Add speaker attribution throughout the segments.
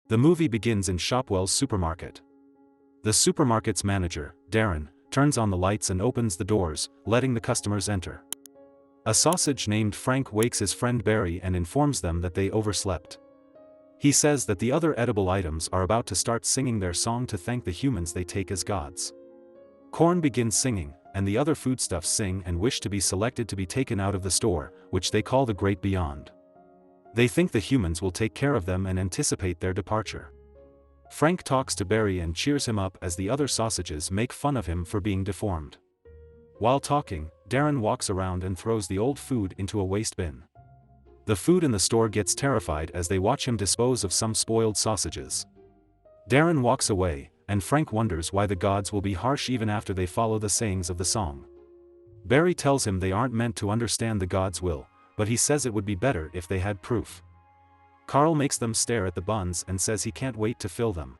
Speaker 1: The movie begins in Shopwell's supermarket. The supermarket's manager, Darren, turns on the lights and opens the doors, letting the customers enter. A sausage named Frank wakes his friend Barry and informs them that they overslept. He says that the other edible items are about to start singing their song to thank the humans they take as gods. Corn begins singing, and the other foodstuffs sing and wish to be selected to be taken out of the store, which they call the Great Beyond. They think the humans will take care of them and anticipate their departure. Frank talks to Barry and cheers him up as the other sausages make fun of him for being deformed. While talking, Darren walks around and throws the old food into a waste bin. The food in the store gets terrified as they watch him dispose of some spoiled sausages. Darren walks away, and Frank wonders why the gods will be harsh even after they follow the sayings of the song. Barry tells him they aren't meant to understand the gods' will, but he says it would be better if they had proof. Carl makes them stare at the buns and says he can't wait to fill them.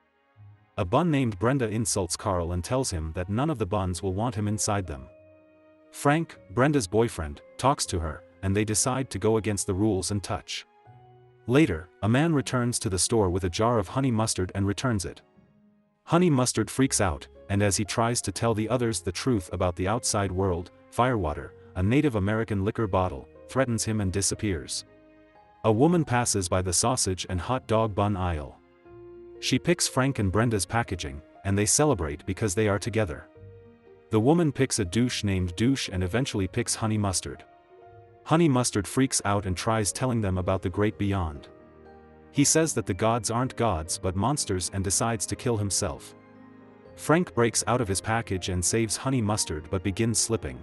Speaker 1: A bun named Brenda insults Carl and tells him that none of the buns will want him inside them. Frank, Brenda's boyfriend, talks to her, and they decide to go against the rules and touch. Later, a man returns to the store with a jar of honey mustard and returns it. Honey Mustard freaks out, and as he tries to tell the others the truth about the outside world, Firewater, a Native American liquor bottle, threatens him and disappears. A woman passes by the sausage and hot dog bun aisle. She picks Frank and Brenda's packaging, and they celebrate because they are together. The woman picks a douche named Douche and eventually picks Honey Mustard. Honey Mustard freaks out and tries telling them about the Great Beyond. He says that the gods aren't gods but monsters and decides to kill himself. Frank breaks out of his package and saves Honey Mustard but begins slipping.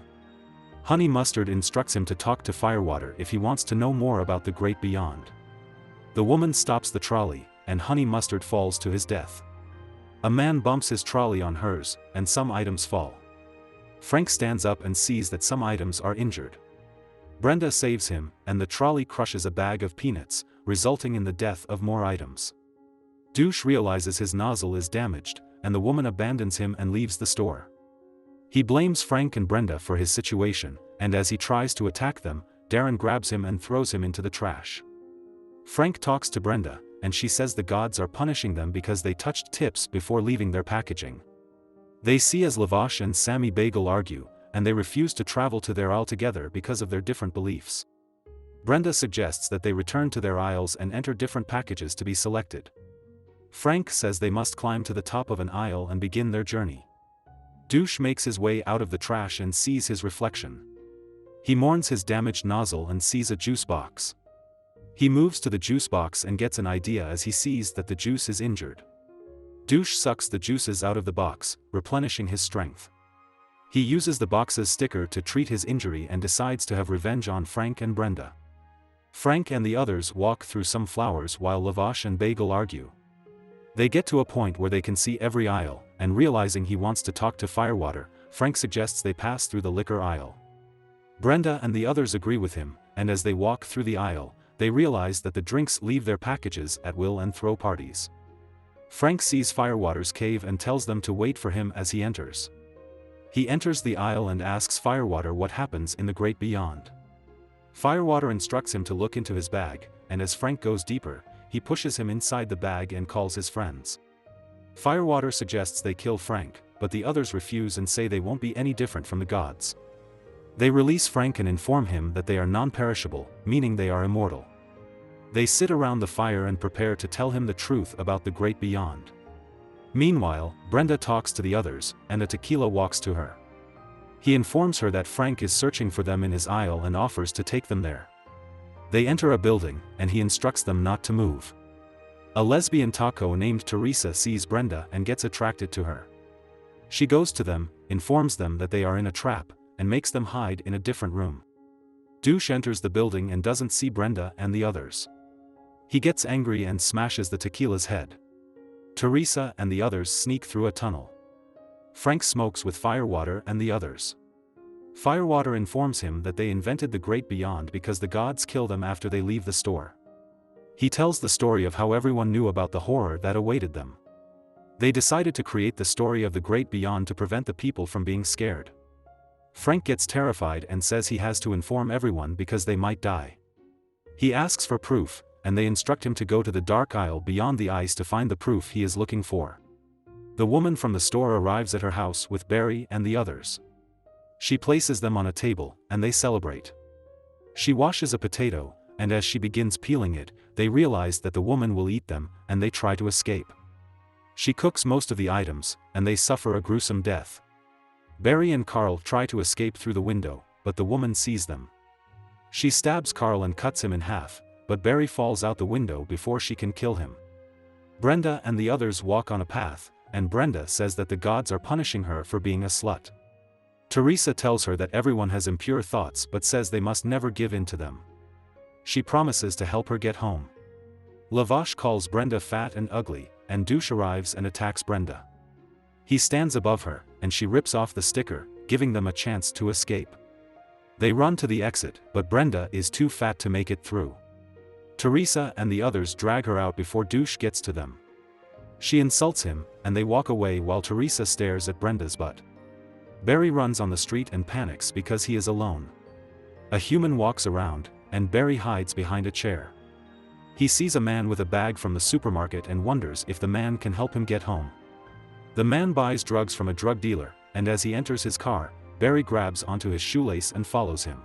Speaker 1: Honey Mustard instructs him to talk to Firewater if he wants to know more about the Great Beyond. The woman stops the trolley, and Honey Mustard falls to his death. A man bumps his trolley on hers, and some items fall. Frank stands up and sees that some items are injured. Brenda saves him, and the trolley crushes a bag of peanuts, resulting in the death of more items. Douche realizes his nozzle is damaged, and the woman abandons him and leaves the store. He blames Frank and Brenda for his situation, and as he tries to attack them, Darren grabs him and throws him into the trash. Frank talks to Brenda, and she says the gods are punishing them because they touched tips before leaving their packaging. They see as Lavash and Sammy Bagel argue, and they refuse to travel to their aisle together because of their different beliefs. Brenda suggests that they return to their aisles and enter different packages to be selected. Frank says they must climb to the top of an aisle and begin their journey. Douche makes his way out of the trash and sees his reflection. He mourns his damaged nozzle and sees a juice box. He moves to the juice box and gets an idea as he sees that the juice is injured. Douche sucks the juices out of the box, replenishing his strength. He uses the box's sticker to treat his injury and decides to have revenge on Frank and Brenda. Frank and the others walk through some flowers while Lavash and Bagel argue. They get to a point where they can see every aisle, and realizing he wants to talk to Firewater, Frank suggests they pass through the liquor aisle. Brenda and the others agree with him, and as they walk through the aisle, they realize that the drinks leave their packages at will and throw parties. Frank sees Firewater's cave and tells them to wait for him as he enters. He enters the aisle and asks Firewater what happens in the Great Beyond. Firewater instructs him to look into his bag, and as Frank goes deeper, he pushes him inside the bag and calls his friends. Firewater suggests they kill Frank, but the others refuse and say they won't be any different from the gods. They release Frank and inform him that they are non-perishable, meaning they are immortal. They sit around the fire and prepare to tell him the truth about the Great Beyond. Meanwhile, Brenda talks to the others, and a tequila walks to her. He informs her that Frank is searching for them in his aisle and offers to take them there. They enter a building, and he instructs them not to move. A lesbian taco named Teresa sees Brenda and gets attracted to her. She goes to them, informs them that they are in a trap, and makes them hide in a different room. Douche enters the building and doesn't see Brenda and the others. He gets angry and smashes the tequila's head. Teresa and the others sneak through a tunnel. Frank smokes with Firewater and the others. Firewater informs him that they invented the Great Beyond because the gods kill them after they leave the store. He tells the story of how everyone knew about the horror that awaited them. They decided to create the story of the Great Beyond to prevent the people from being scared. Frank gets terrified and says he has to inform everyone because they might die. He asks for proof, and they instruct him to go to the dark aisle beyond the ice to find the proof he is looking for. The woman from the store arrives at her house with Barry and the others. She places them on a table, and they celebrate. She washes a potato, and as she begins peeling it, they realize that the woman will eat them, and they try to escape. She cooks most of the items, and they suffer a gruesome death. Barry and Carl try to escape through the window, but the woman sees them. She stabs Carl and cuts him in half, but Barry falls out the window before she can kill him. Brenda and the others walk on a path, and Brenda says that the gods are punishing her for being a slut. Teresa tells her that everyone has impure thoughts but says they must never give in to them. She promises to help her get home. Lavash calls Brenda fat and ugly, and Douche arrives and attacks Brenda. He stands above her, and she rips off the sticker, giving them a chance to escape. They run to the exit, but Brenda is too fat to make it through. Teresa and the others drag her out before Douche gets to them. She insults him, and they walk away while Teresa stares at Brenda's butt. Barry runs on the street and panics because he is alone. A human walks around, and Barry hides behind a chair. He sees a man with a bag from the supermarket and wonders if the man can help him get home. The man buys drugs from a drug dealer, and as he enters his car, Barry grabs onto his shoelace and follows him.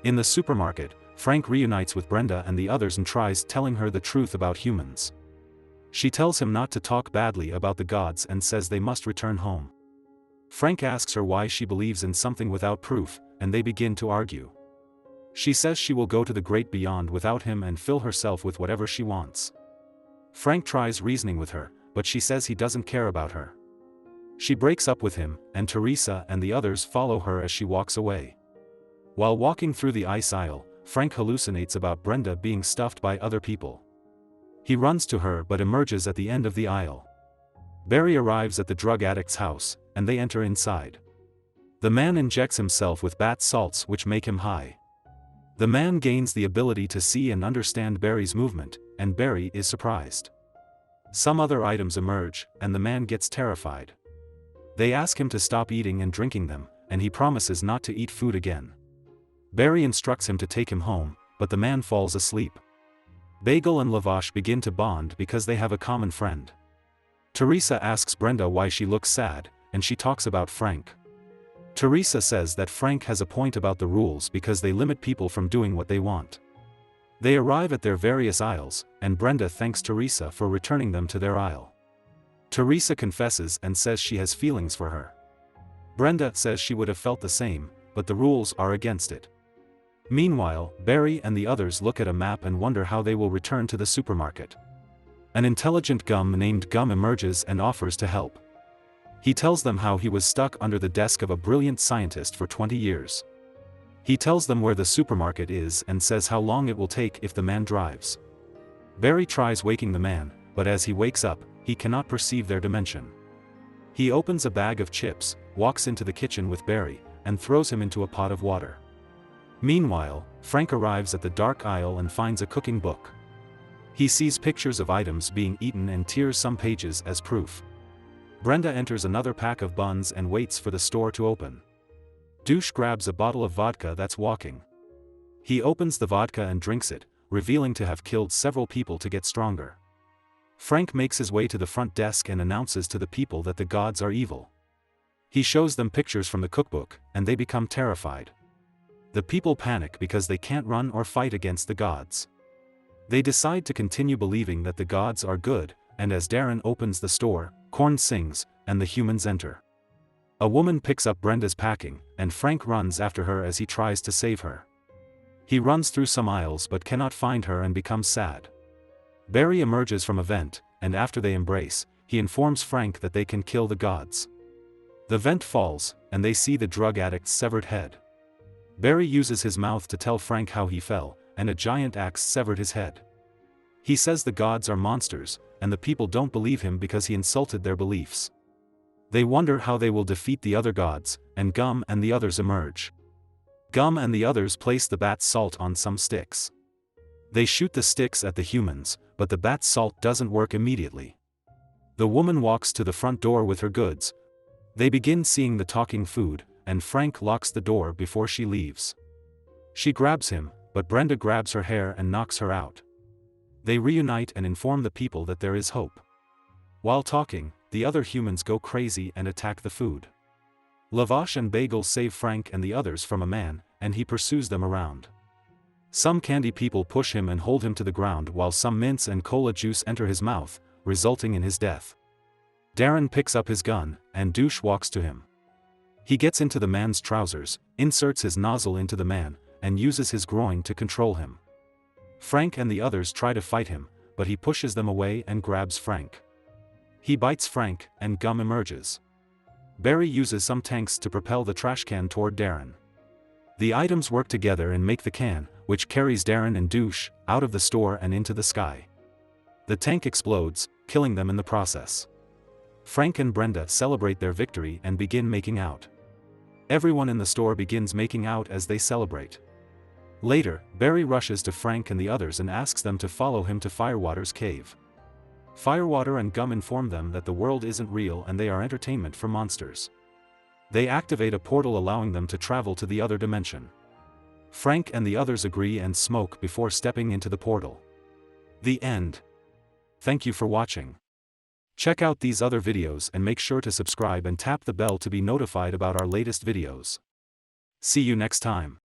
Speaker 1: In the supermarket, Frank reunites with Brenda and the others and tries telling her the truth about humans. She tells him not to talk badly about the gods and says they must return home. Frank asks her why she believes in something without proof, and they begin to argue. She says she will go to the great beyond without him and fill herself with whatever she wants. Frank tries reasoning with her, but she says he doesn't care about her. She breaks up with him, and Teresa and the others follow her as she walks away. While walking through the ice aisle, Frank hallucinates about Brenda being stuffed by other people. He runs to her but emerges at the end of the aisle. Barry arrives at the drug addict's house, and they enter inside. The man injects himself with bath salts which make him high. The man gains the ability to see and understand Barry's movement, and Barry is surprised. Some other items emerge, and the man gets terrified. They ask him to stop eating and drinking them, and he promises not to eat food again. Barry instructs him to take him home, but the man falls asleep. Bagel and Lavash begin to bond because they have a common friend. Teresa asks Brenda why she looks sad, and she talks about Frank. Teresa says that Frank has a point about the rules because they limit people from doing what they want. They arrive at their various aisles, and Brenda thanks Teresa for returning them to their aisle. Teresa confesses and says she has feelings for her. Brenda says she would have felt the same, but the rules are against it. Meanwhile, Barry and the others look at a map and wonder how they will return to the supermarket. An intelligent Gum named Gum emerges and offers to help. He tells them how he was stuck under the desk of a brilliant scientist for 20 years. He tells them where the supermarket is and says how long it will take if the man drives. Barry tries waking the man, but as he wakes up, he cannot perceive their dimension. He opens a bag of chips, walks into the kitchen with Barry, and throws him into a pot of water. Meanwhile, Frank arrives at the dark aisle and finds a cooking book. He sees pictures of items being eaten and tears some pages as proof. Brenda enters another pack of buns and waits for the store to open. Douche grabs a bottle of vodka that's walking. He opens the vodka and drinks it, revealing to have killed several people to get stronger. Frank makes his way to the front desk and announces to the people that the gods are evil. He shows them pictures from the cookbook, and they become terrified. The people panic because they can't run or fight against the gods. They decide to continue believing that the gods are good, and as Darren opens the store, Korn sings, and the humans enter. A woman picks up Brenda's packing, and Frank runs after her as he tries to save her. He runs through some aisles but cannot find her and becomes sad. Barry emerges from a vent, and after they embrace, he informs Frank that they can kill the gods. The vent falls, and they see the drug addict's severed head. Barry uses his mouth to tell Frank how he fell, and a giant axe severed his head. He says the gods are monsters, and the people don't believe him because he insulted their beliefs. They wonder how they will defeat the other gods, and Gum and the others emerge. Gum and the others place the bat salt on some sticks. They shoot the sticks at the humans, but the bat salt doesn't work immediately. The woman walks to the front door with her goods. They begin seeing the talking food, and Frank locks the door before she leaves. She grabs him, but Brenda grabs her hair and knocks her out. They reunite and inform the people that there is hope. While talking, the other humans go crazy and attack the food. Lavash and Bagel save Frank and the others from a man, and he pursues them around. Some candy people push him and hold him to the ground while some mints and cola juice enter his mouth, resulting in his death. Darren picks up his gun, and Douche walks to him. He gets into the man's trousers, inserts his nozzle into the man, and uses his groin to control him. Frank and the others try to fight him, but he pushes them away and grabs Frank. He bites Frank, and gum emerges. Barry uses some tanks to propel the trash can toward Darren. The items work together and make the can, which carries Darren and Douche, out of the store and into the sky. The tank explodes, killing them in the process. Frank and Brenda celebrate their victory and begin making out. Everyone in the store begins making out as they celebrate. Later, Barry rushes to Frank and the others and asks them to follow him to Firewater's cave. Firewater and Gum inform them that the world isn't real and they are entertainment for monsters. They activate a portal allowing them to travel to the other dimension. Frank and the others agree and smoke before stepping into the portal. The end. Thank you for watching. Check out these other videos and make sure to subscribe and tap the bell to be notified about our latest videos. See you next time.